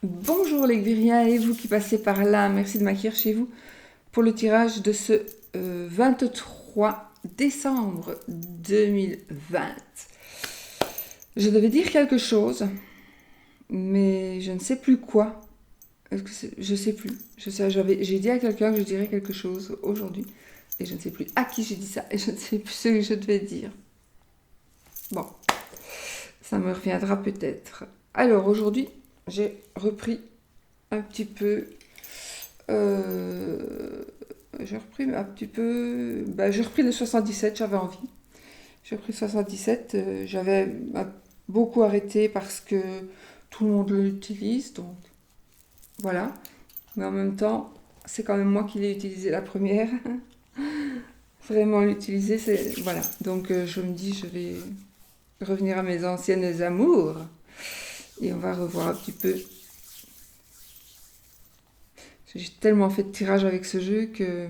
Bonjour les Gwiriens et vous qui passez par là, merci de m'accueillir chez vous pour le tirage de ce 23 décembre 2020. Je devais dire quelque chose, mais je ne sais plus quoi. Je sais plus. J'ai dit à quelqu'un que je dirais quelque chose aujourd'hui et je ne sais plus à qui j'ai dit ça et je ne sais plus ce que je devais dire. Bon, ça me reviendra peut-être. Alors aujourd'hui, j'ai repris un petit peu. J'ai repris un petit peu. J'ai repris le 77, j'avais envie. J'ai repris le 77. J'avais beaucoup arrêté parce que tout le monde l'utilise, donc voilà. Mais en même temps, c'est quand même moi qui l'ai utilisé la première. Vraiment l'utiliser, c'est. Voilà. Donc je me dis, je vais revenir à mes anciennes amours. Et on va revoir un petit peu. J'ai tellement fait de tirage avec ce jeu que.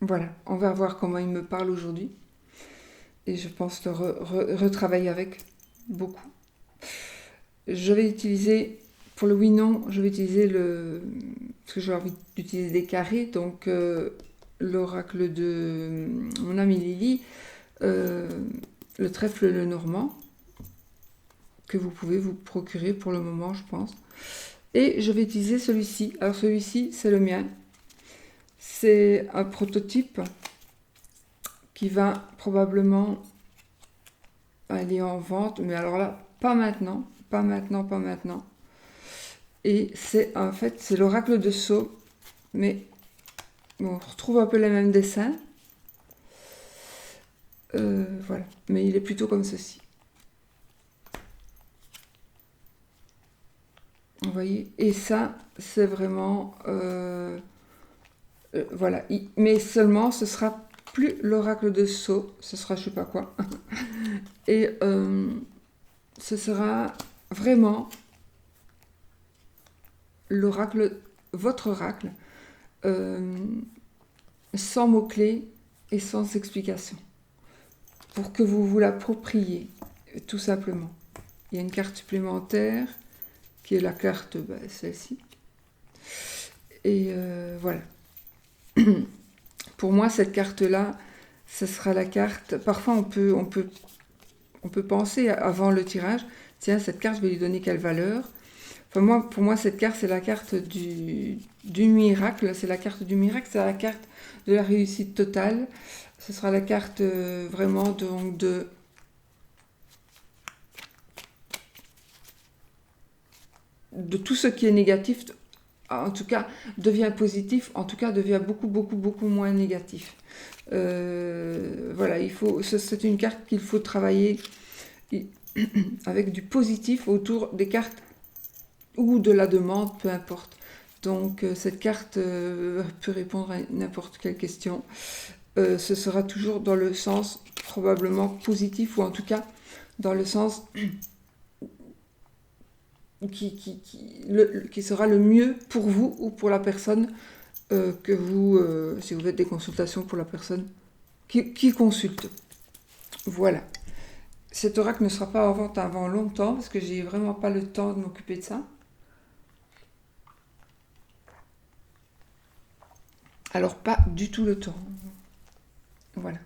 Voilà, on va voir comment il me parle aujourd'hui. Et je pense le retravailler avec beaucoup. Je vais utiliser, pour le oui-non, je vais utiliser le. Parce que j'ai envie d'utiliser des carrés, donc l'oracle de mon amie Lily, le trèfle le normand, que vous pouvez vous procurer pour le moment, je pense. Et je vais utiliser celui-ci. Alors celui-ci, c'est le mien. C'est un prototype qui va probablement aller en vente, mais alors là, pas maintenant, pas maintenant, pas maintenant. Et c'est en fait, c'est l'oracle de Sceaux, mais bon, on retrouve un peu les mêmes dessins. Voilà, mais il est plutôt comme ceci. Vous voyez, et ça, c'est vraiment... voilà, mais seulement, ce sera plus l'oracle de Sceaux, ce sera je sais pas quoi. Et ce sera vraiment l'oracle, votre oracle, sans mots-clés et sans explication, pour que vous vous l'appropriez, tout simplement. Il y a une carte supplémentaire, qui est la carte, celle-ci. Et voilà. Pour moi, cette carte-là, ce sera la carte... Parfois, on peut penser, avant le tirage, tiens, cette carte, je vais lui donner quelle valeur. Enfin, pour moi, cette carte, c'est la carte du miracle. C'est la carte du miracle, c'est la carte de la réussite totale. Ce sera la carte vraiment de tout ce qui est négatif, en tout cas, devient positif, en tout cas, devient beaucoup, beaucoup, beaucoup moins négatif. Voilà, c'est une carte qu'il faut travailler avec du positif autour des cartes ou de la demande, peu importe. Donc cette carte peut répondre à n'importe quelle question. Ce sera toujours dans le sens probablement positif, ou en tout cas dans le sens qui sera le mieux pour vous ou pour la personne que vous, si vous faites des consultations pour la personne qui consulte. Voilà. Cet oracle ne sera pas en vente avant longtemps parce que j'ai vraiment pas le temps de m'occuper de ça. Alors pas du tout le temps. Voilà.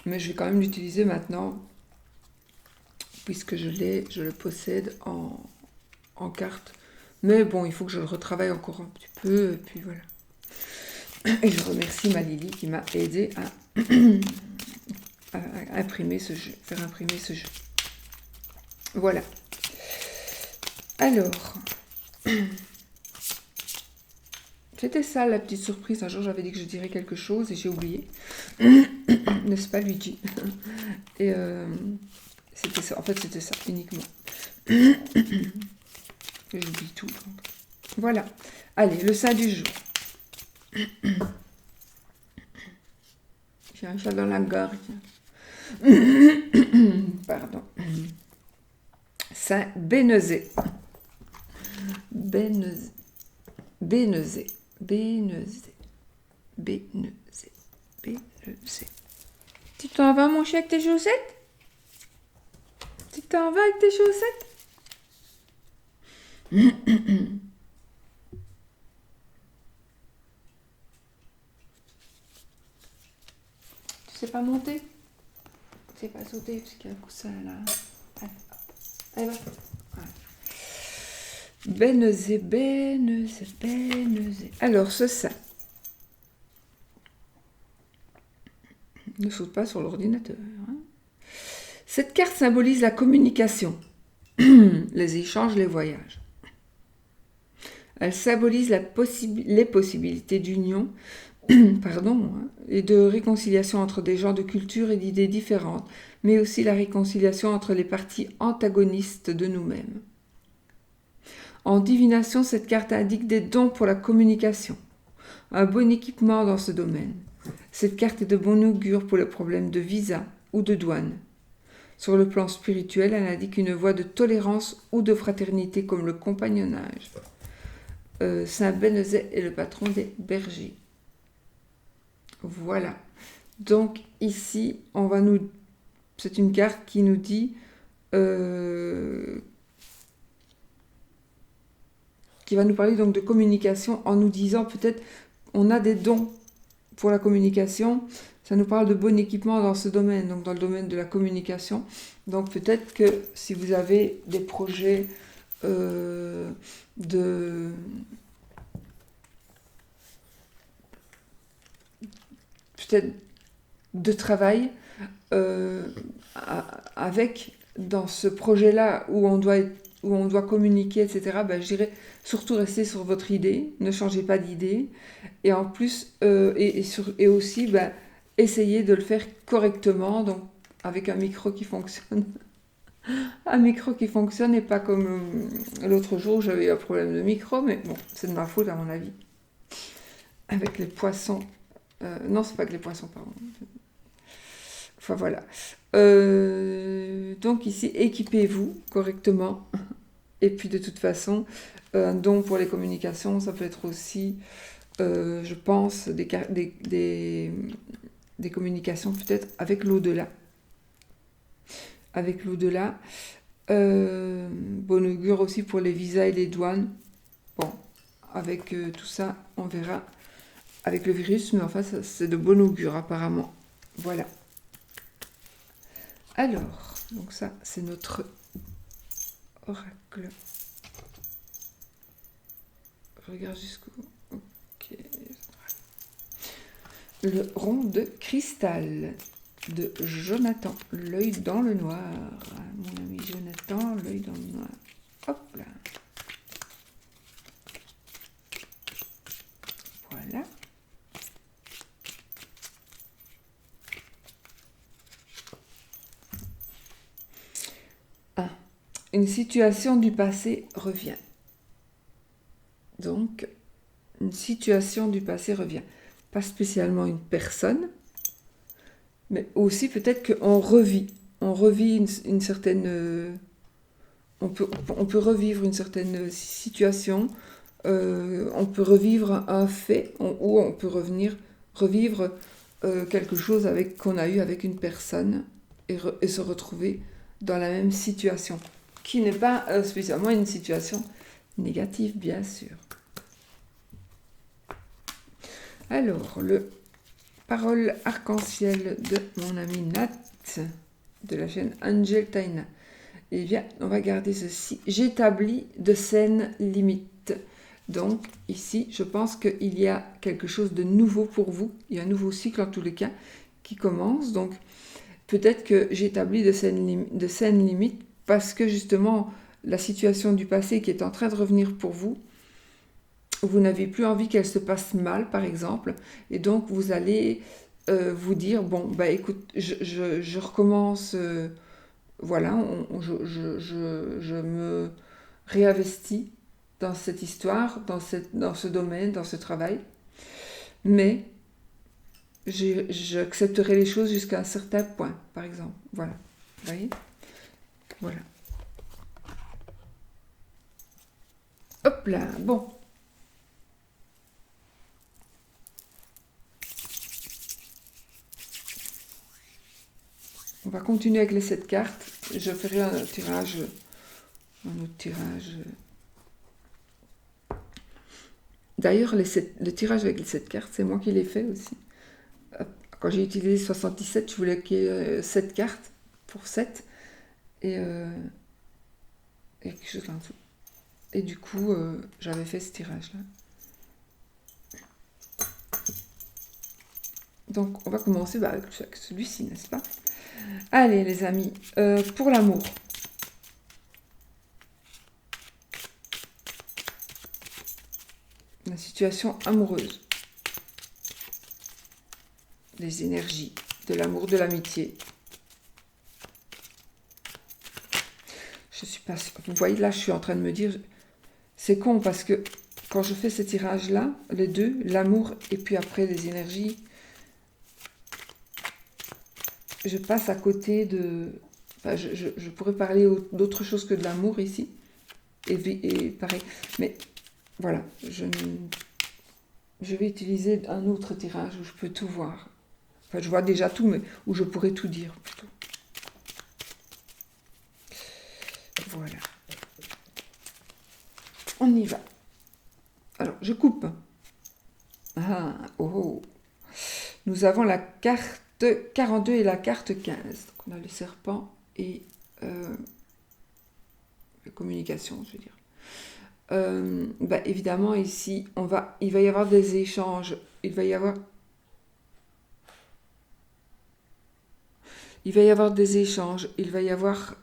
Mais je vais quand même l'utiliser maintenant puisque je le possède en carte. Mais bon, il faut que je le retravaille encore un petit peu et puis voilà. Et je remercie ma Lily qui m'a aidé à imprimer ce jeu, faire imprimer ce jeu. Voilà. Alors, c'était ça la petite surprise. Un jour, j'avais dit que je dirais quelque chose et j'ai oublié. N'est-ce pas, Luigi? Et c'était ça. En fait, c'était ça, uniquement. J'oublie tout. Donc. Voilà. Allez, le saint du jour. J'ai un chat dans la gorge. Pardon. Saint Bénezé. Bénezé. Bénezé. Bénezé. Bénezé. Bénezé. Tu t'en vas, mon chat, avec tes chaussettes? Tu t'en vas avec tes chaussettes? Tu sais pas monter? Tu sais pas sauter parce qu'il y a un coussin là. Allez, hop. Allez, va. Voilà. Benezé, benezé, benezé. Alors, ce sein. Ne saute pas sur l'ordinateur. Hein. Cette carte symbolise la communication, les échanges, les voyages. Elle symbolise les possibilités d'union et de réconciliation entre des gens de culture et d'idées différentes, mais aussi la réconciliation entre les parties antagonistes de nous-mêmes. En divination, cette carte indique des dons pour la communication, un bon équipement dans ce domaine. Cette carte est de bon augure pour les problèmes de visa ou de douane. Sur le plan spirituel, elle indique une voie de tolérance ou de fraternité comme le compagnonnage. Saint Benezet est le patron des bergers. Voilà. Donc ici, c'est une carte qui nous dit qui va nous parler donc de communication en nous disant peut-être on a des dons pour la communication. Ça nous parle de bon équipement dans ce domaine, donc dans le domaine de la communication. Donc peut-être que si vous avez des projets peut-être de travail avec dans ce projet-là où on doit communiquer, etc., je dirais surtout rester sur votre idée, ne changez pas d'idée, et en plus, et aussi, essayez de le faire correctement, donc avec un micro qui fonctionne. Un micro qui fonctionne et pas comme l'autre jour, j'avais un problème de micro, mais bon, c'est de ma faute à mon avis. Avec les poissons. Non, c'est pas que les poissons, pardon. Enfin voilà. Donc ici, équipez-vous correctement. Et puis de toute façon, un don pour les communications, ça peut être aussi, je pense, des communications peut-être avec l'au-delà. Avec l'au-delà. Bon augure aussi pour les visas et les douanes. Bon, avec tout ça, on verra avec le virus, mais enfin, c'est de bon augure apparemment. Voilà. Alors, donc ça, c'est notre oracle. Regarde jusqu'où. Ok. Le rond de cristal de Jonathan, l'œil dans le noir. Mon ami Jonathan, l'œil dans le noir. Hop là. Voilà. Une situation du passé revient. Donc, une situation du passé revient. Pas spécialement une personne, mais aussi peut-être qu'on revit. On revit une certaine... on peut revivre une certaine situation, on peut revivre un fait, ou on peut revivre quelque chose qu'on a eu avec une personne et se retrouver dans la même situation, qui n'est pas spécialement une situation négative, bien sûr. Alors, le parole arc-en-ciel de mon ami Nat, de la chaîne Angel Taina. Eh bien, on va garder ceci. J'établis de saines limites. Donc, ici, je pense qu'il y a quelque chose de nouveau pour vous. Il y a un nouveau cycle, en tous les cas, qui commence. Donc, peut-être que j'établis de saines limites parce que, justement, la situation du passé qui est en train de revenir pour vous, vous n'avez plus envie qu'elle se passe mal, par exemple. Et donc, vous allez vous dire, bon, écoute, je recommence... voilà, je me réinvestis dans cette histoire, dans ce domaine, dans ce travail. Mais j'accepterai les choses jusqu'à un certain point, par exemple. Voilà. Vous voyez ? Voilà. Hop là, bon. On va continuer avec les 7 cartes. Je ferai un autre tirage D'ailleurs, le tirage avec les 7 cartes, c'est moi qui l'ai fait aussi. Quand j'ai utilisé 77, je voulais qu'il y ait 7 cartes pour 7 et, et quelque chose là en dessous. Et du coup, j'avais fait ce tirage-là. Donc, on va commencer avec celui-ci, n'est-ce pas? Allez, les amis, pour l'amour. La situation amoureuse. Les énergies, de l'amour, de l'amitié. Je suis pas sûre. Vous voyez, là, je suis en train de me dire... C'est con, parce que quand je fais ces tirages-là, les deux, l'amour et puis après les énergies, je passe à côté de... Enfin, je pourrais parler d'autre chose que de l'amour ici. Et pareil. Mais voilà, je vais utiliser un autre tirage où je peux tout voir. Enfin, je vois déjà tout, mais où je pourrais tout dire plutôt. Voilà. On y va. Alors, je coupe. Ah, oh, oh. Nous avons la carte 42 et la carte 15. Donc, on a le serpent et la communication, je veux dire. Évidemment, ici, il va y avoir des échanges. Il va y avoir des échanges. Il va y avoir...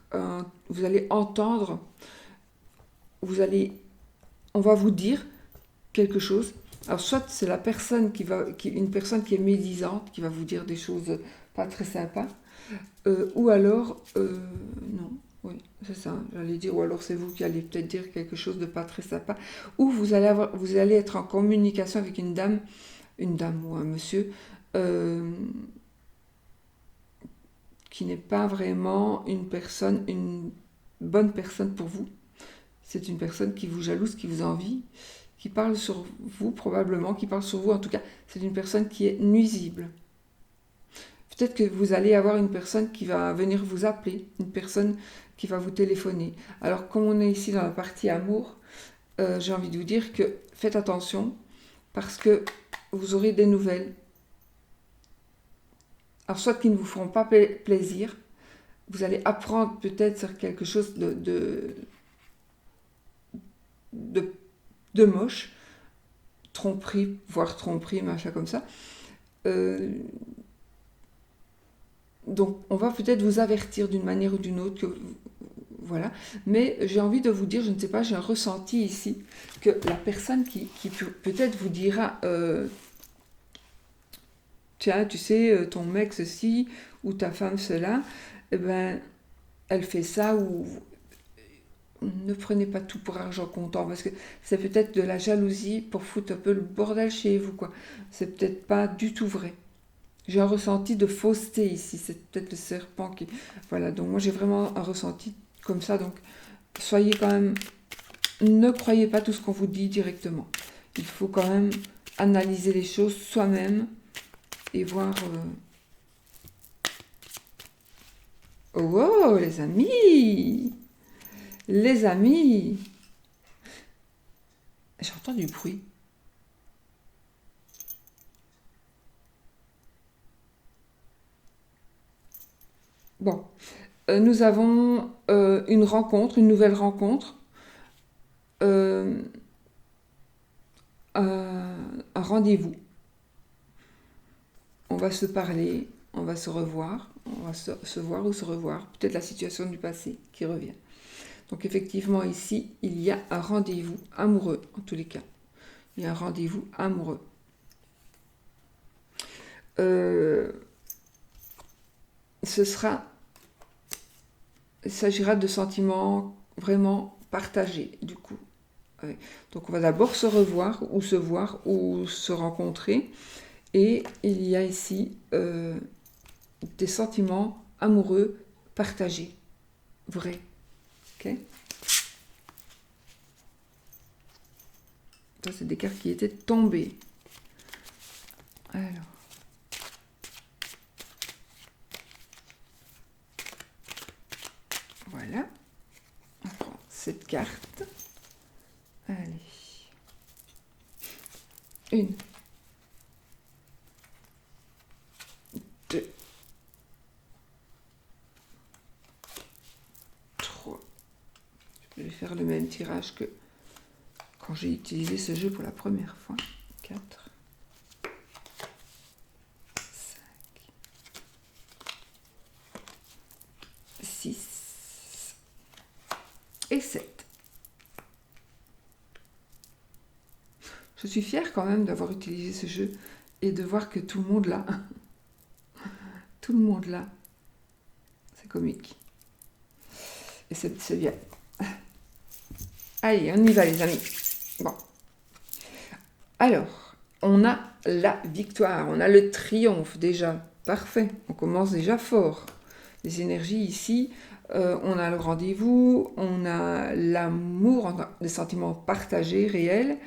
vous allez entendre... On va vous dire quelque chose. Alors, soit c'est la personne une personne qui est médisante, qui va vous dire des choses pas très sympas, ou alors, non, oui, c'est ça, j'allais dire, ou alors c'est vous qui allez peut-être dire quelque chose de pas très sympa, ou vous allez être en communication avec une dame ou un monsieur, qui n'est pas vraiment une bonne personne pour vous. C'est une personne qui vous jalouse, qui vous envie, qui parle sur vous probablement, qui parle sur vous en tout cas. C'est une personne qui est nuisible. Peut-être que vous allez avoir une personne qui va venir vous appeler, une personne qui va vous téléphoner. Alors comme on est ici dans la partie amour, j'ai envie de vous dire que faites attention parce que vous aurez des nouvelles. Alors soit qui ne vous feront pas plaisir, vous allez apprendre peut-être sur quelque chose de moche, tromperie, voire tromperie, machin comme ça. Donc on va peut-être vous avertir d'une manière ou d'une autre que voilà, mais j'ai envie de vous dire, je ne sais pas, j'ai un ressenti ici que la personne qui peut-être vous dira tiens, tu sais, ton mec ceci ou ta femme cela, eh ben elle fait ça ou ne prenez pas tout pour argent comptant parce que c'est peut-être de la jalousie pour foutre un peu le bordel chez vous quoi. C'est peut-être pas du tout vrai. J'ai un ressenti de fausseté ici, c'est peut-être le serpent qui... Voilà, donc moi j'ai vraiment un ressenti comme ça, donc soyez quand même... Ne croyez pas tout ce qu'on vous dit directement. Il faut quand même analyser les choses soi-même et voir... Oh, oh, les amis! Les amis! J'entends du bruit. Bon, nous avons une rencontre, une nouvelle rencontre, un rendez-vous. On va se parler, on va se revoir, on va se voir ou se revoir. Peut-être la situation du passé qui revient. Donc effectivement ici, il y a un rendez-vous amoureux, en tous les cas. Il y a un rendez-vous amoureux. Il s'agira de sentiments vraiment partagés, du coup. Ouais. Donc on va d'abord se revoir ou se rencontrer. Et il y a ici des sentiments amoureux partagés, vrais. Okay. Ça, c'est des cartes qui étaient tombées. Alors. Voilà. On prend cette carte. Allez. 1, 2, 3. Je vais faire le même tirage que quand j'ai utilisé ce jeu pour la première fois. 4, 5, 6 et 7. Je suis fière quand même d'avoir utilisé ce jeu et de voir que tout le monde l'a. Tout le monde l'a. C'est comique. Et c'est bien. Allez, on y va les amis. Bon. Alors, on a la victoire, on a le triomphe déjà. Parfait, on commence déjà fort. Les énergies ici, on a le rendez-vous, on a l'amour, on a des sentiments partagés, réels.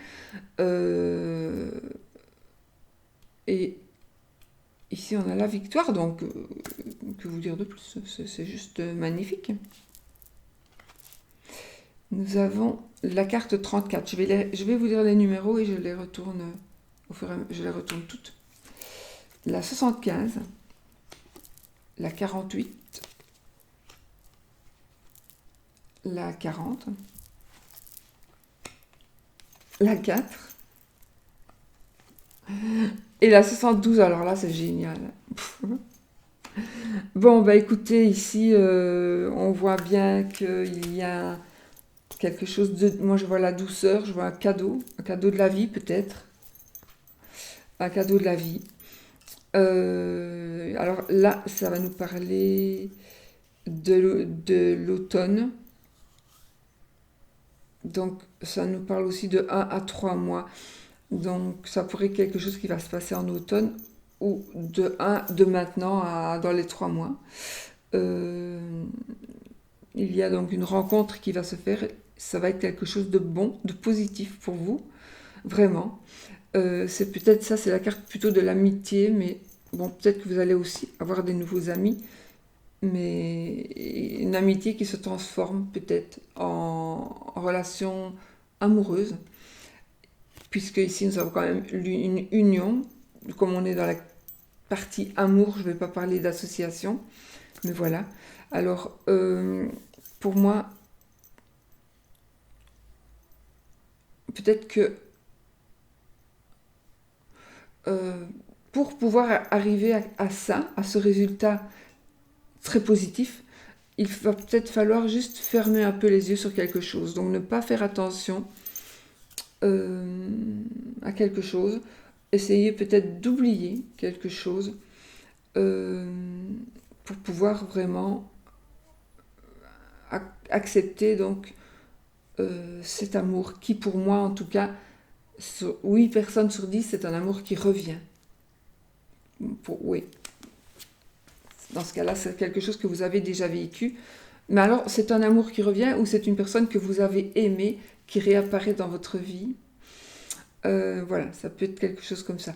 Et ici, on a la victoire, donc que vous dire de plus? C'est juste magnifique. Nous avons la carte 34. Je vais vous dire les numéros et je les retourne je les retourne toutes. La 75, la 48, la 40, la 4 et la 72. Alors là, c'est génial. Bon, bah écoutez, ici, on voit bien qu'il y a quelque chose de... Moi, je vois la douceur, je vois un cadeau de la vie peut-être. Un cadeau de la vie. Alors là, ça va nous parler de l'automne. Donc, ça nous parle aussi de 1 à 3 mois. Donc, ça pourrait être quelque chose qui va se passer en automne ou de maintenant dans les 3 mois. Il y a donc une rencontre qui va se faire. Ça va être quelque chose de bon, de positif pour vous. Vraiment. C'est peut-être ça, c'est la carte plutôt de l'amitié, mais bon, peut-être que vous allez aussi avoir des nouveaux amis, mais une amitié qui se transforme peut-être en relation amoureuse, puisque ici nous avons quand même une union, comme on est dans la partie amour, je ne vais pas parler d'association, mais voilà. Alors, pour moi, peut-être que pour pouvoir arriver à ça, à ce résultat très positif, il va peut-être falloir juste fermer un peu les yeux sur quelque chose. Donc ne pas faire attention à quelque chose. Essayer peut-être d'oublier quelque chose pour pouvoir vraiment accepter donc cet amour qui pour moi en tout cas, 8 personnes sur 10, c'est un amour qui revient. Oui. Dans ce cas-là, c'est quelque chose que vous avez déjà vécu. Mais alors, c'est un amour qui revient ou c'est une personne que vous avez aimée qui réapparaît dans votre vie. Voilà, ça peut être quelque chose comme ça.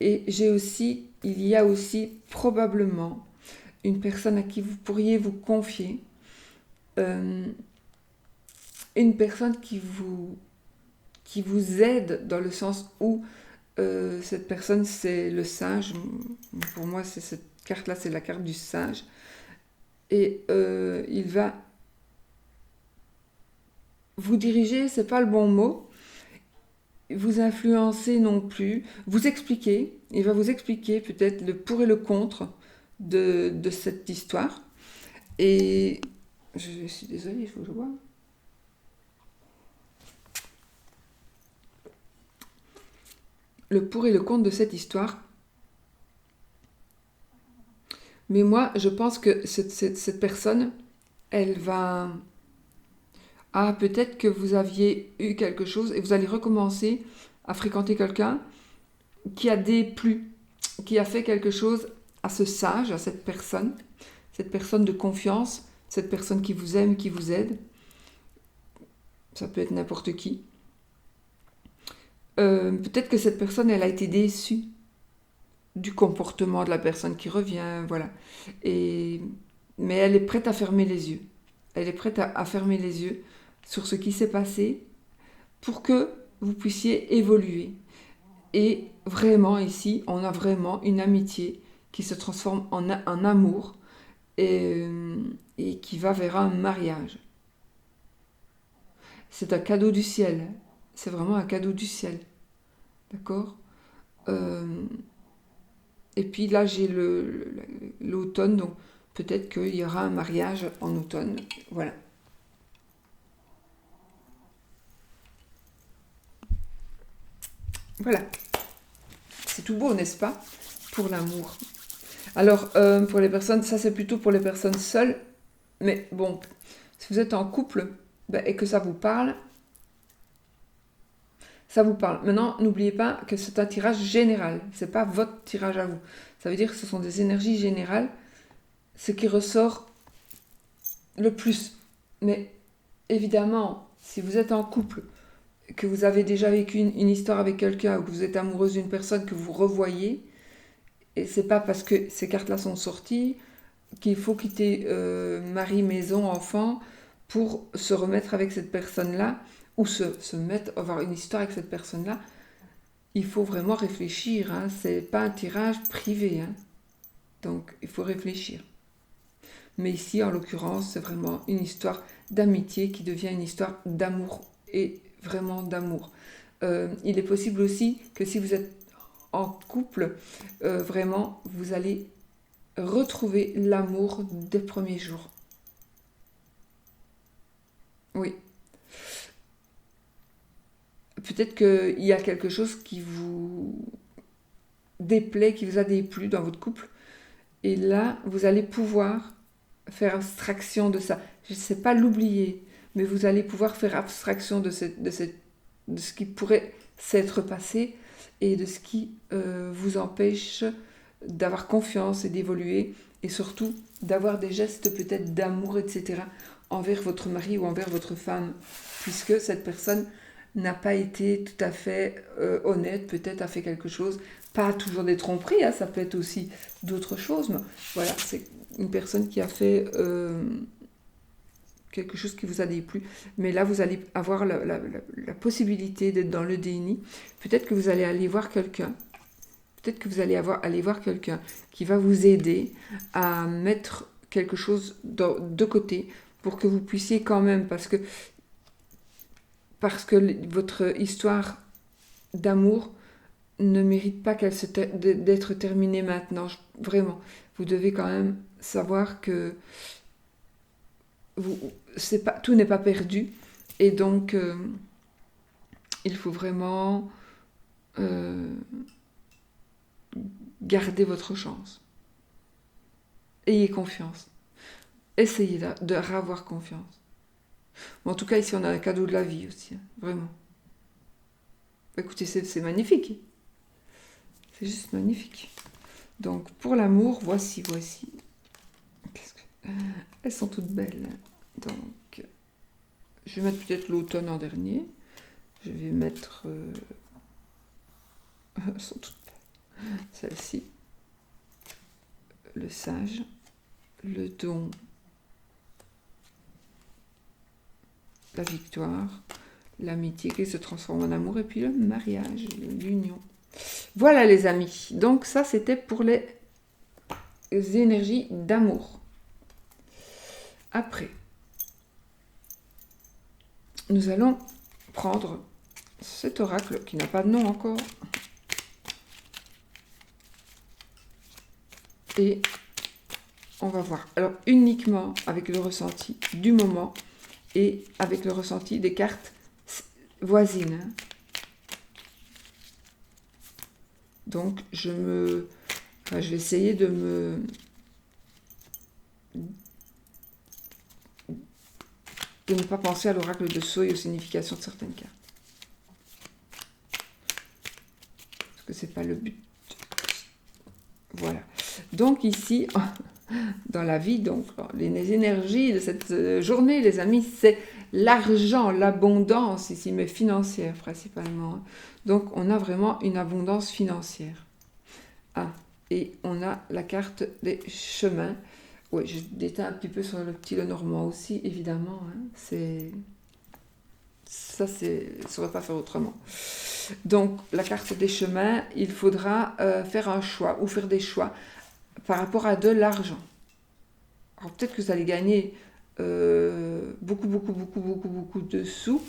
Et il y a aussi probablement une personne à qui vous pourriez vous confier. Une personne qui vous aide dans le sens où cette personne, c'est le sage. Pour moi, c'est cette carte-là, c'est la carte du sage. Et il va vous diriger, c'est pas le bon mot, vous influencer non plus, vous expliquer, il va vous expliquer peut-être le pour et le contre de cette histoire. Et je suis désolée, il faut que je vois. Le pour et le contre de cette histoire. Mais moi, je pense que cette personne, elle va... Ah, peut-être que vous aviez eu quelque chose et vous allez recommencer à fréquenter quelqu'un qui a déplu, qui a fait quelque chose à ce sage, à cette personne de confiance, cette personne qui vous aime, qui vous aide. Ça peut être n'importe qui. Peut-être que cette personne, elle a été déçue du comportement de la personne qui revient, voilà. Mais elle est prête à fermer les yeux. Elle est prête à fermer les yeux sur ce qui s'est passé pour que vous puissiez évoluer. Et vraiment ici, on a vraiment une amitié qui se transforme en amour et, et qui va vers un mariage. C'est un cadeau du ciel. C'est vraiment un cadeau du ciel. D'accord. Et puis là, j'ai l'automne, donc peut-être qu'il y aura un mariage en automne. Voilà. Voilà. C'est tout beau, n'est-ce pas? Pour l'amour. Alors, pour les personnes, ça c'est plutôt pour les personnes seules. Mais bon, si vous êtes en couple et que ça vous parle, ça vous parle. Maintenant, n'oubliez pas que c'est un tirage général. C'est pas votre tirage à vous. Ça veut dire que ce sont des énergies générales. Ce qui ressort le plus. Mais évidemment, si vous êtes en couple, que vous avez déjà vécu une histoire avec quelqu'un ou que vous êtes amoureuse d'une personne que vous revoyez, et c'est pas parce que ces cartes-là sont sorties qu'il faut quitter mari, maison, enfant pour se remettre avec cette personne-là ou se mettre, avoir une histoire avec cette personne-là. Il faut vraiment réfléchir, hein. C'est pas un tirage privé, hein. Donc il faut réfléchir. Mais ici, en l'occurrence, c'est vraiment une histoire d'amitié qui devient une histoire d'amour et vraiment d'amour. Il est possible aussi que si vous êtes en couple, vraiment, vous allez retrouver l'amour des premiers jours. Oui. Peut-être qu'il y a quelque chose qui vous déplaît, qui vous a déplu dans votre couple. Et là, vous allez pouvoir faire abstraction de ça. Je ne sais pas l'oublier, mais vous allez pouvoir faire abstraction de ce qui pourrait s'être passé et de ce qui vous empêche d'avoir confiance et d'évoluer et surtout d'avoir des gestes peut-être d'amour, etc. envers votre mari ou envers votre femme, puisque cette personne n'a pas été tout à fait honnête, peut-être a fait quelque chose, pas toujours des tromperies, hein, ça peut être aussi d'autres choses, mais voilà, c'est une personne qui a fait quelque chose qui vous a déplu, mais là vous allez avoir la possibilité d'être dans le déni, peut-être que vous allez aller voir quelqu'un, peut-être que vous allez aller voir quelqu'un qui va vous aider à mettre quelque chose de côté pour que vous puissiez quand même, parce que votre histoire d'amour ne mérite pas d'être terminée maintenant. Vraiment, vous devez quand même savoir que tout n'est pas perdu. Et donc, il faut vraiment garder votre chance. Ayez confiance. Essayez de avoir confiance. Bon, en tout cas, ici, on a un cadeau de la vie aussi. Hein, vraiment. Écoutez, c'est magnifique. C'est juste magnifique. Donc, pour l'amour, voici. Elles sont toutes belles. Donc, je vais mettre peut-être l'automne en dernier. Je vais mettre... elles sont toutes belles. Celle-ci. Le sage. Le don. La victoire. L'amitié qui se transforme en amour. Et puis le mariage, l'union. Voilà les amis. Donc ça, c'était pour les énergies d'amour. Après, nous allons prendre cet oracle qui n'a pas de nom encore. Et on va voir. Alors, uniquement avec le ressenti du moment et avec le ressenti des cartes voisines. Donc, je vais essayer de ne pas penser à l'oracle de Sceaux et aux significations de certaines cartes. Parce que c'est pas le but. Voilà. Donc ici, dans la vie, donc les énergies de cette journée, les amis, c'est l'argent, l'abondance ici, mais financière principalement. Donc on a vraiment une abondance financière. Ah, et on a la carte des chemins. Oui, je déteins un petit peu sur le petit Lenormand aussi, évidemment. Hein. Ça ne saurait pas faire autrement. Donc, la carte des chemins, il faudra faire un choix ou faire des choix par rapport à de l'argent. Alors, peut-être que vous allez gagner beaucoup de sous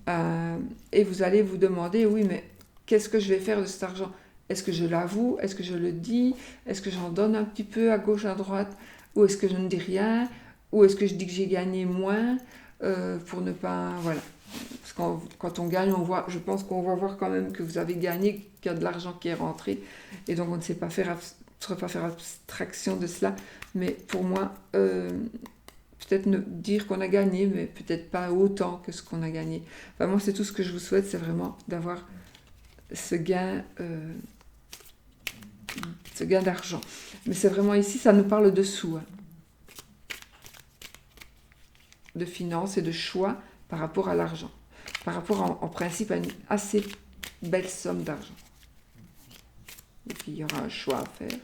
et vous allez vous demander, oui, mais qu'est-ce que je vais faire de cet argent? Est-ce que je l'avoue? Est-ce que je le dis? Est-ce que j'en donne un petit peu à gauche, à droite? Ou est-ce que je ne dis rien? Ou est-ce que je dis que j'ai gagné moins pour ne pas... Voilà. Parce que quand on gagne, je pense qu'on va voir quand même que vous avez gagné, qu'il y a de l'argent qui est rentré. Et donc, on ne sait pas faire, pas faire abstraction de cela. Mais pour moi, peut-être dire qu'on a gagné, mais peut-être pas autant que ce qu'on a gagné. Enfin, moi, c'est tout ce que je vous souhaite, c'est vraiment d'avoir ce gain d'argent. Mais c'est vraiment ici, ça nous parle de sous, hein, de finances et de choix par rapport à l'argent. Par rapport en principe à une assez belle somme d'argent. Et puis il y aura un choix à faire,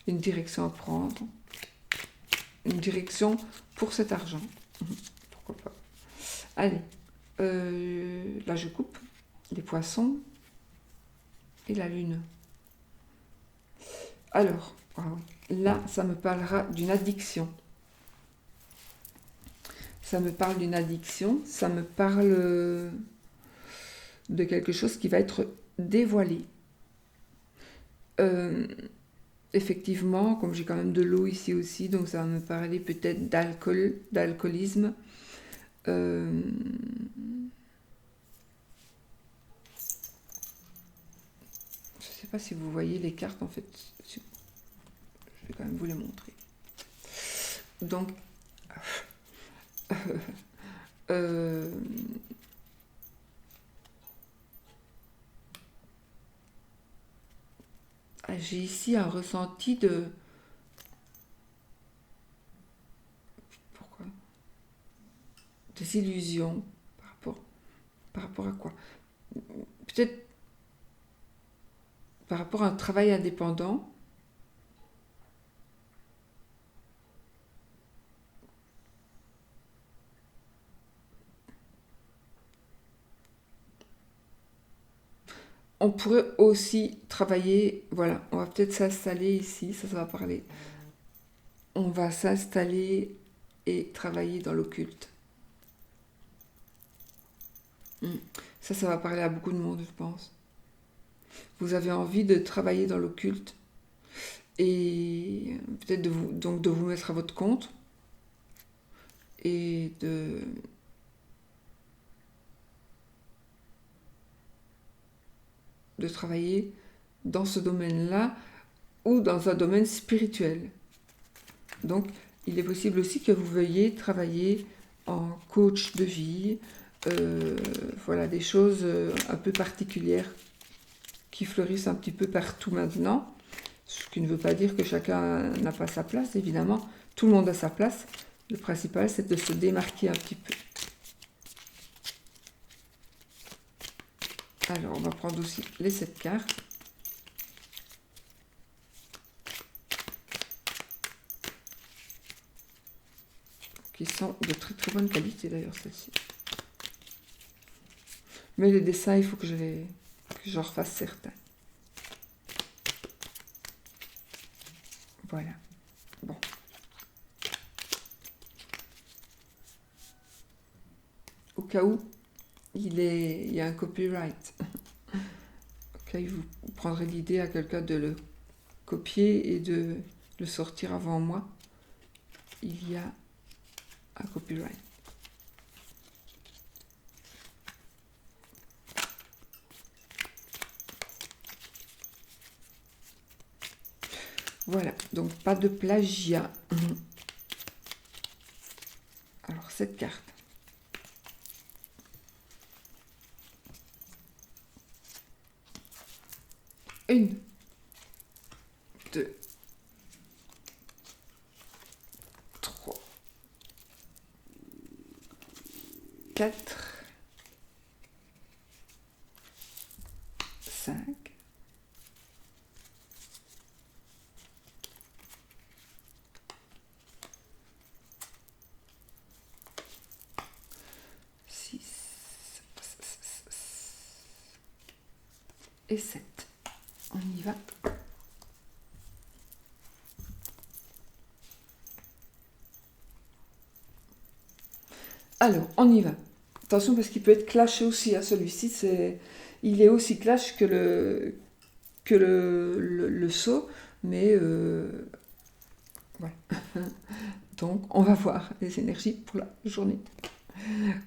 une direction à prendre, une direction pour cet argent. Pourquoi pas. Allez, là je coupe les poissons et la lune. Alors, là, ça me parlera d'une addiction. Ça me parle d'une addiction, ça me parle de quelque chose qui va être dévoilé. Effectivement, comme j'ai quand même de l'eau ici aussi, donc ça va me parler peut-être d'alcoolisme. Je ne sais pas si vous voyez les cartes, en fait. Je vais quand même vous les montrer. Donc, j'ai ici un ressenti de... Pourquoi? Des illusions par rapport à quoi? Peut-être par rapport à un travail indépendant. On pourrait aussi travailler, voilà, on va peut-être s'installer ici, ça va parler. On va s'installer et travailler dans l'occulte. Ça va parler à beaucoup de monde, je pense. Vous avez envie de travailler dans l'occulte et peut-être de vous mettre à votre compte et de travailler dans ce domaine-là ou dans un domaine spirituel. Donc, il est possible aussi que vous veuillez travailler en coach de vie, voilà, des choses un peu particulières qui fleurissent un petit peu partout maintenant, ce qui ne veut pas dire que chacun n'a pas sa place, évidemment, tout le monde a sa place. Le principal, c'est de se démarquer un petit peu. Alors, on va prendre aussi les 7 cartes. Qui sont de très très bonne qualité d'ailleurs, celles-ci. Mais les dessins, il faut que j'en refasse certains. Voilà. Bon. Au cas où, il y a un copyright. Au cas où vous prendrez l'idée à quelqu'un de le copier et de le sortir avant moi, il y a un copyright. Voilà, donc pas de plagiat. Alors, cette carte. Une, deux, trois, quatre, 5, 6, et 7. On y va. Alors, on y va. Attention parce qu'il peut être clashé aussi. Hein, celui-ci, il est aussi clash que le saut. Mais ouais. Donc, on va voir les énergies pour la journée.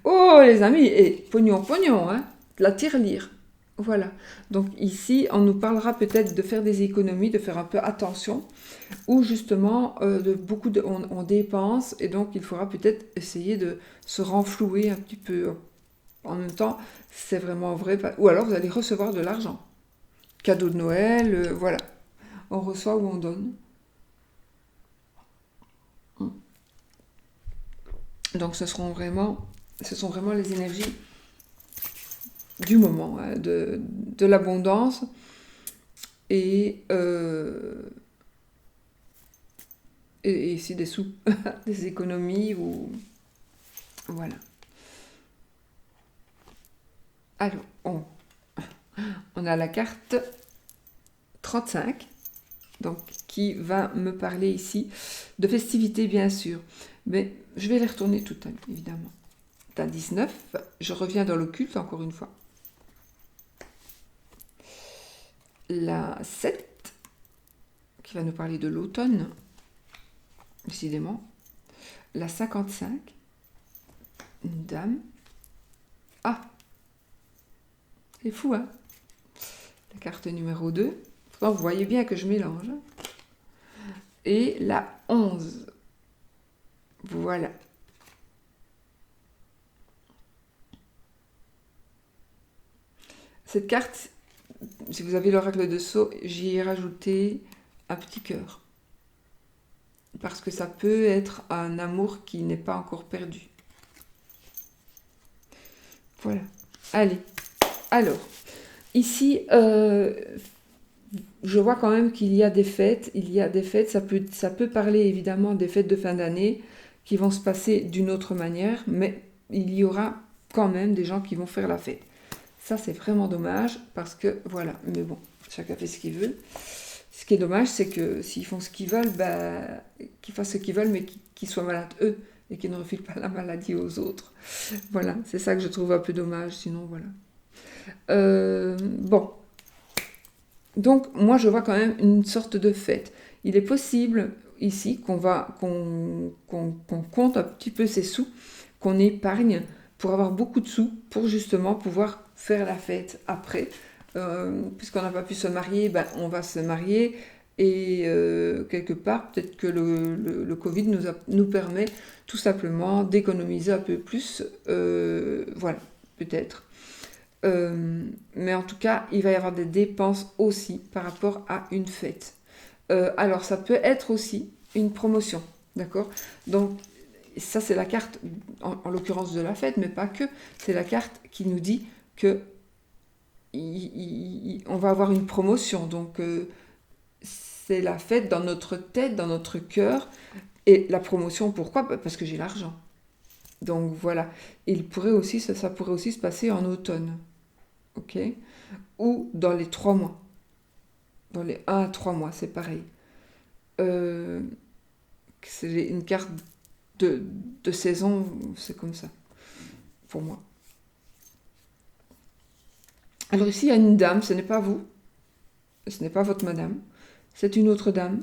Oh, les amis, et pognon, pognon, hein, la tirelire. Voilà. Donc ici, on nous parlera peut-être de faire des économies, de faire un peu attention, ou justement, on dépense, et donc il faudra peut-être essayer de se renflouer un petit peu. En même temps, c'est vraiment vrai. Ou alors, vous allez recevoir de l'argent. Cadeau de Noël, voilà. On reçoit ou on donne. Donc ce sont vraiment les énergies du moment, hein, de l'abondance et ici des sous, des économies ou voilà. Alors on a la carte 35, donc qui va me parler ici de festivités bien sûr, mais je vais les retourner toutes évidemment. La 19, je reviens dans l'occulte encore une fois. La 7, qui va nous parler de l'automne, décidément. La 55, une dame. Ah, c'est fou, hein? La carte numéro 2. Pourtant, vous voyez bien que je mélange. Et la 11. Voilà. Cette carte, si vous avez l'oracle de Sceaux, j'y ai rajouté un petit cœur. Parce que ça peut être un amour qui n'est pas encore perdu. Voilà. Allez. Alors, ici, je vois quand même qu'il y a des fêtes. Il y a des fêtes, ça peut parler évidemment des fêtes de fin d'année qui vont se passer d'une autre manière, mais il y aura quand même des gens qui vont faire la fête. Ça, c'est vraiment dommage parce que, voilà, mais bon, chacun fait ce qu'il veut. Ce qui est dommage, c'est que s'ils font ce qu'ils veulent, qu'ils fassent ce qu'ils veulent, mais qu'ils soient malades eux et qu'ils ne refilent pas la maladie aux autres. Voilà, c'est ça que je trouve un peu dommage, sinon voilà. Bon. Donc, moi, je vois quand même une sorte de fête. Il est possible, ici, qu'on compte un petit peu ses sous, qu'on épargne pour avoir beaucoup de sous, pour justement pouvoir faire la fête après. Puisqu'on n'a pas pu se marier, on va se marier. Et quelque part, peut-être que le Covid nous permet tout simplement d'économiser un peu plus. Voilà, peut-être. Mais en tout cas, il va y avoir des dépenses aussi par rapport à une fête. Alors, ça peut être aussi une promotion, d'accord? Donc, ça, c'est la carte, en l'occurrence de la fête, mais pas que. C'est la carte qui nous dit que on va avoir une promotion. Donc, c'est la fête dans notre tête, dans notre cœur. Et la promotion, pourquoi? Parce que j'ai l'argent. Donc, voilà. Ça pourrait aussi se passer en automne. Ok, ou dans les 3 mois. Dans les 1 à 3 mois, c'est pareil. C'est une carte de saison, c'est comme ça, pour moi. Alors ici, il y a une dame, ce n'est pas vous, ce n'est pas votre madame, c'est une autre dame.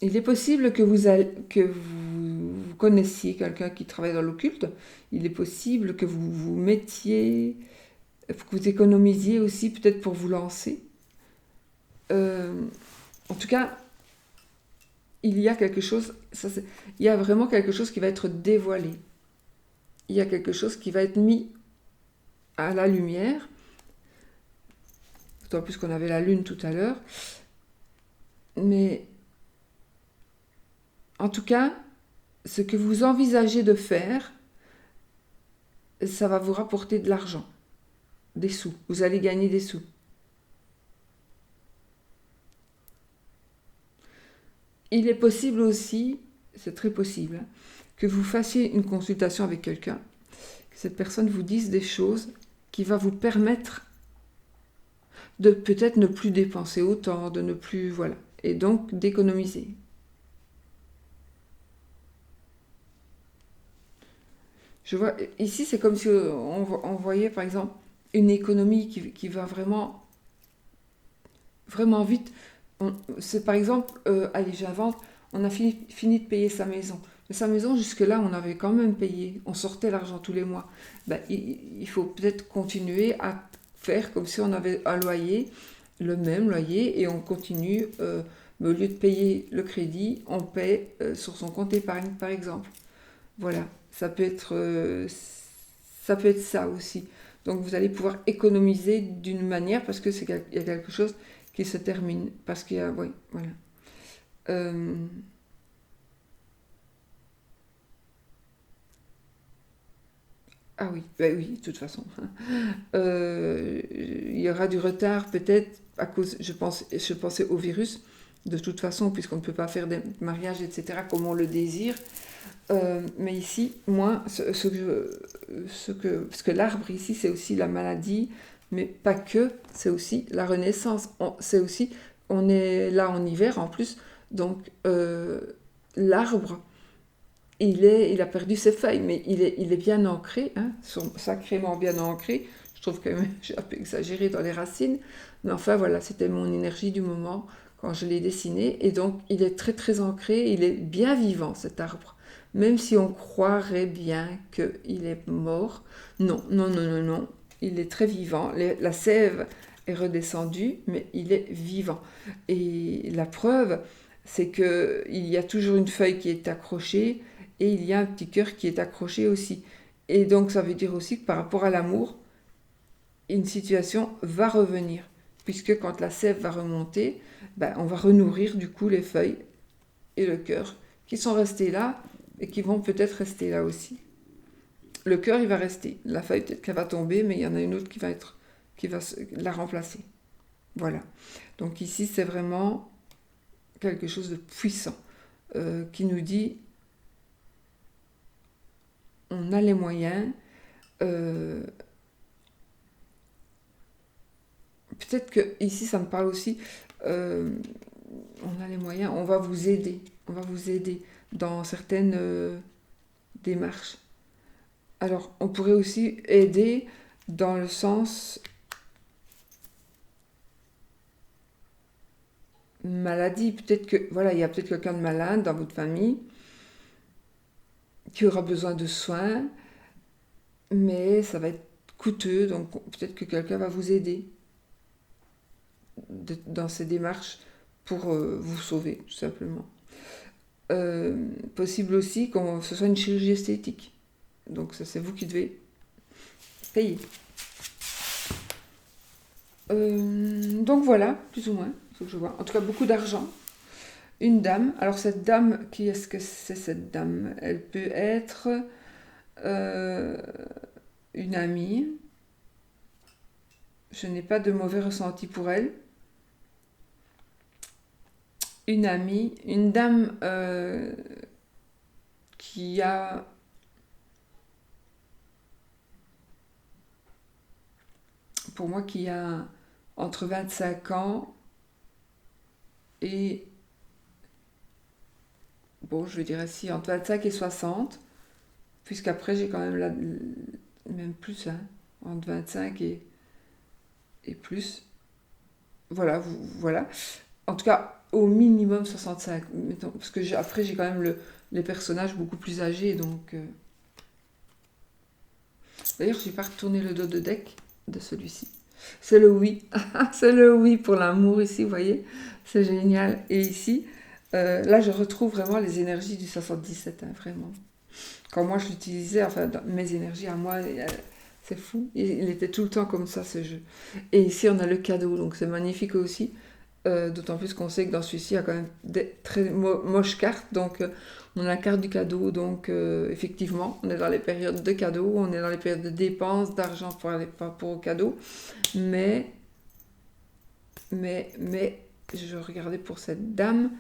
Il est possible que vous connaissiez quelqu'un qui travaille dans l'occulte. Il est possible que vous vous mettiez, que vous économisiez aussi peut-être pour vous lancer. En tout cas, il y a quelque chose, il y a vraiment quelque chose qui va être dévoilé. Il y a quelque chose qui va être mis à la lumière. D'autant plus qu'on avait la lune tout à l'heure. Mais en tout cas, ce que vous envisagez de faire, ça va vous rapporter de l'argent, des sous. Vous allez gagner des sous. Il est possible aussi, c'est très possible, que vous fassiez une consultation avec quelqu'un cette personne vous dise des choses qui va vous permettre de peut-être ne plus dépenser autant, de ne plus... Voilà. Et donc d'économiser. Je vois, ici, c'est comme si on voyait, par exemple, une économie qui va vraiment, vraiment vite. C'est par exemple, allez, j'invente, on a fini de payer sa maison. Mais sa maison, jusque-là, on avait quand même payé. On sortait l'argent tous les mois. Ben, il faut peut-être continuer à faire comme si on avait un loyer, le même loyer, et on continue, mais au lieu de payer le crédit, on paie sur son compte épargne, par exemple. Voilà, ça peut être ça aussi. Donc vous allez pouvoir économiser d'une manière parce que il y a quelque chose qui se termine. Parce qu'il y a, oui, voilà. Euh, ah oui, ben oui, de toute façon. Il y aura du retard peut-être à cause, je pensais au virus, de toute façon, puisqu'on ne peut pas faire des mariages, etc., comme on le désire. Mais ici, moi, parce que l'arbre ici, c'est aussi la maladie, mais pas que, c'est aussi la renaissance. C'est aussi, on est là en hiver en plus, donc l'arbre, il a perdu ses feuilles, mais il est bien ancré, hein, sacrément bien ancré. Je trouve que j'ai un peu exagéré dans les racines, mais enfin voilà, c'était mon énergie du moment quand je l'ai dessiné, et donc il est très très ancré, il est bien vivant cet arbre. Même si on croirait bien qu'il est mort, non, non, non, non, non, il est très vivant. La sève est redescendue, mais il est vivant. Et la preuve, c'est qu'il y a toujours une feuille qui est accrochée, et il y a un petit cœur qui est accroché aussi. Et donc ça veut dire aussi que par rapport à l'amour, une situation va revenir. Puisque quand la sève va remonter, ben, on va renourrir du coup les feuilles et le cœur qui sont restés là et qui vont peut-être rester là aussi. Le cœur, il va rester. La feuille, peut-être qu'elle va tomber, mais il y en a une autre qui va la remplacer. Voilà. Donc ici, c'est vraiment quelque chose de puissant qui nous dit on a les moyens. euh, Peut-être que ici, ça me parle aussi. euh, on a les moyens. On va vous aider. On va vous aider dans certaines démarches. Alors, on pourrait aussi aider dans le sens maladie. Peut-être que, voilà, il y a peut-être quelqu'un de malade dans votre famille qui aura besoin de soins, mais ça va être coûteux, donc peut-être que quelqu'un va vous aider dans ces démarches pour vous sauver, tout simplement. Possible aussi que ce soit une chirurgie esthétique. Donc ça, c'est vous qui devez payer. Donc voilà, plus ou moins, ce que je vois. En tout cas, beaucoup d'argent. Une dame. Alors cette dame, qui est-ce que c'est cette dame? Elle peut être euh, une amie. Je n'ai pas de mauvais ressenti pour elle. Une amie, une dame qui a, pour moi, qui a entre 25 ans et, bon, je dirais si, entre 25 et 60, puisqu'après j'ai quand même même plus, hein, entre 25 et plus. Voilà, voilà. En tout cas, au minimum 65. Mettons, parce que après, j'ai quand même les personnages beaucoup plus âgés. Donc, d'ailleurs, je n'ai pas retourné le dos de deck de celui-ci. C'est le oui. C'est le oui pour l'amour ici, vous voyez. C'est génial. Et ici, là, je retrouve vraiment les énergies du 77, hein, vraiment. Quand moi, je l'utilisais, enfin, mes énergies à moi, c'est fou. Il était tout le temps comme ça, ce jeu. Et ici, on a le cadeau. Donc, c'est magnifique aussi. D'autant plus qu'on sait que dans celui-ci, il y a quand même des très moches cartes. Donc, on a la carte du cadeau. Donc, effectivement, on est dans les périodes de cadeaux. On est dans les périodes de dépenses, d'argent pour rapport au cadeau. Mais, je regardais pour cette dame.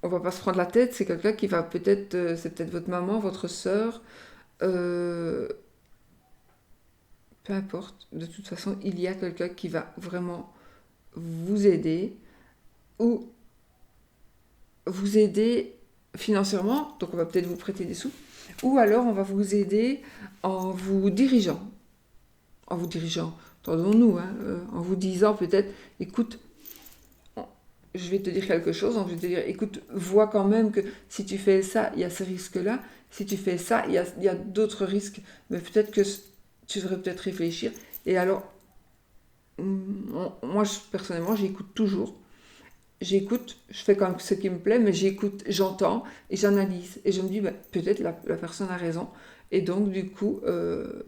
on va pas se prendre la tête, c'est quelqu'un qui va peut-être, c'est peut-être votre maman, votre sœur, euh, peu importe. De toute façon, il y a quelqu'un qui va vraiment vous aider ou vous aider financièrement, donc on va peut-être vous prêter des sous, ou alors on va vous aider en vous dirigeant, entendons-nous, hein, en vous disant peut-être, écoute, je vais te dire quelque chose, donc je vais te dire, écoute, vois quand même que si tu fais ça, il y a ce risque-là, si tu fais ça, il y a d'autres risques, mais peut-être que tu devrais peut-être réfléchir. Et alors, moi, personnellement, j'écoute toujours. J'écoute, je fais quand même ce qui me plaît, mais j'écoute, j'entends et j'analyse. Et je me dis, bah, peut-être la personne a raison. Et donc, du coup,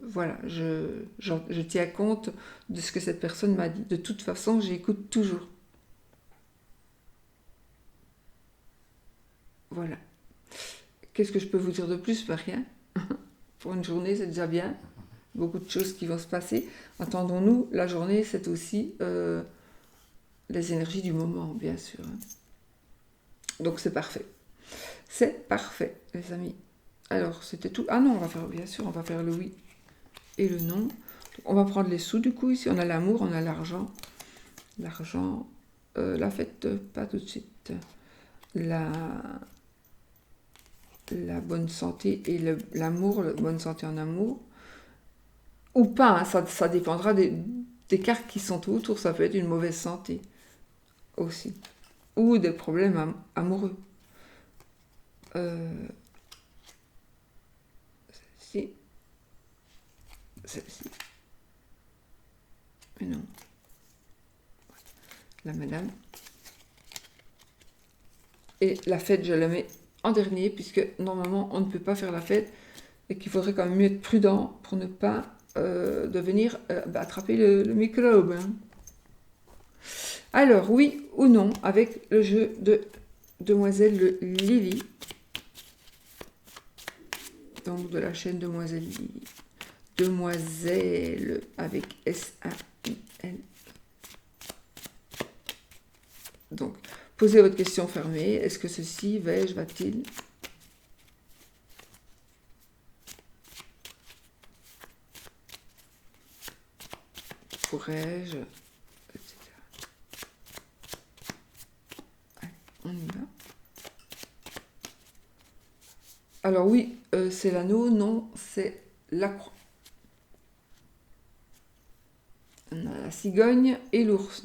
voilà, je tiens compte de ce que cette personne m'a dit. De toute façon, j'écoute toujours. Voilà. Qu'est-ce que je peux vous dire de plus? Bah, rien. Pour une journée, c'est déjà bien. Beaucoup de choses qui vont se passer. Entendons-nous, la journée, c'est aussi les énergies du moment, bien sûr. Donc, c'est parfait. C'est parfait, les amis. Alors, c'était tout. Ah non, on va faire, bien sûr, on va faire le oui et le non. Donc, on va prendre les sous, du coup. Ici, on a l'amour, on a l'argent. L'argent, la fête, pas tout de suite. La bonne santé et l'amour, la bonne santé en amour. Ou pas, hein, ça dépendra des cartes qui sont autour. Ça peut être une mauvaise santé aussi. Ou des problèmes amoureux. Celle-ci. Celle-ci. Mais non. La madame. Et la fête, je la mets en dernier, puisque normalement, on ne peut pas faire la fête et qu'il faudrait quand même mieux être prudent pour ne pas devenir attraper le microbe. Hein. Alors, oui ou non, avec le jeu de Demoiselle Lily. Donc, de la chaîne Demoiselle Lily. Demoiselle avec S-A-I-L. Donc, posez votre question fermée. Est-ce que ceci, vais-je, va-t-il? Pourrais-je? Etc. Allez, on y va. Alors oui, c'est l'anneau. Non, c'est la croix. On a la cigogne et l'ours.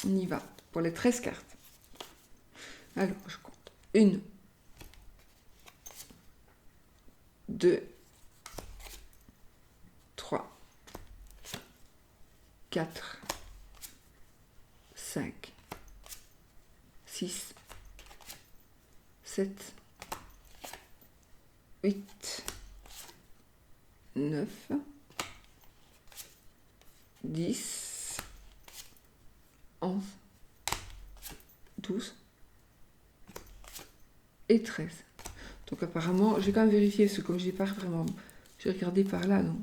On y va pour les 13 cartes. Alors, je compte. 1, 2, 3, 4, 5, 6, 7, 8, 9, 10, 11, 12 et 13. Donc apparemment, j'ai quand même vérifié, parce que comme je n'ai pas vraiment... J'ai regardé par là, non.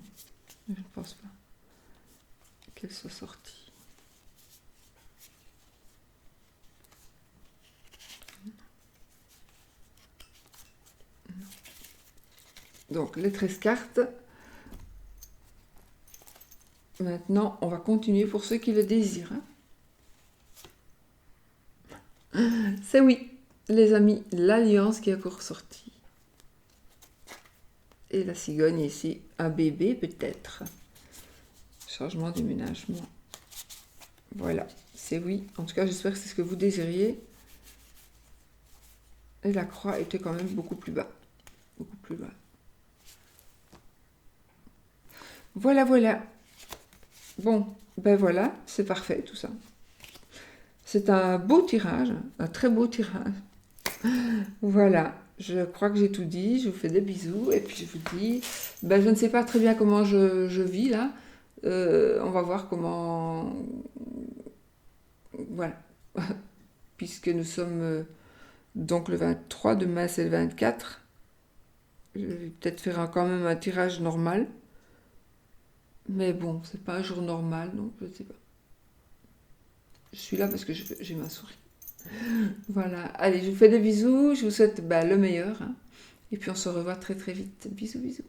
Je ne pense pas qu'elle soit sortie. Non. Donc les 13 cartes. Maintenant, on va continuer pour ceux qui le désirent. Hein. C'est oui, les amis, l'alliance qui est encore sortie. Et la cigogne ici, un bébé peut-être. Changement, déménagement. Voilà, c'est oui. En tout cas, j'espère que c'est ce que vous désiriez. Et la croix était quand même beaucoup plus bas. Beaucoup plus bas. Voilà, voilà. Bon, ben voilà, c'est parfait tout ça. C'est un beau tirage, un très beau tirage. Voilà, je crois que j'ai tout dit. Je vous fais des bisous et puis je vous dis, ben je ne sais pas très bien comment je vis là. On va voir comment... Voilà. Puisque nous sommes donc le 23, demain c'est le 24. Je vais peut-être faire quand même un tirage normal. Mais bon, c'est pas un jour normal, donc je ne sais pas. Je suis là parce que j'ai ma souris. Voilà. Allez, je vous fais des bisous. Je vous souhaite le meilleur, hein. Et puis on se revoit très très vite. Bisous, bisous.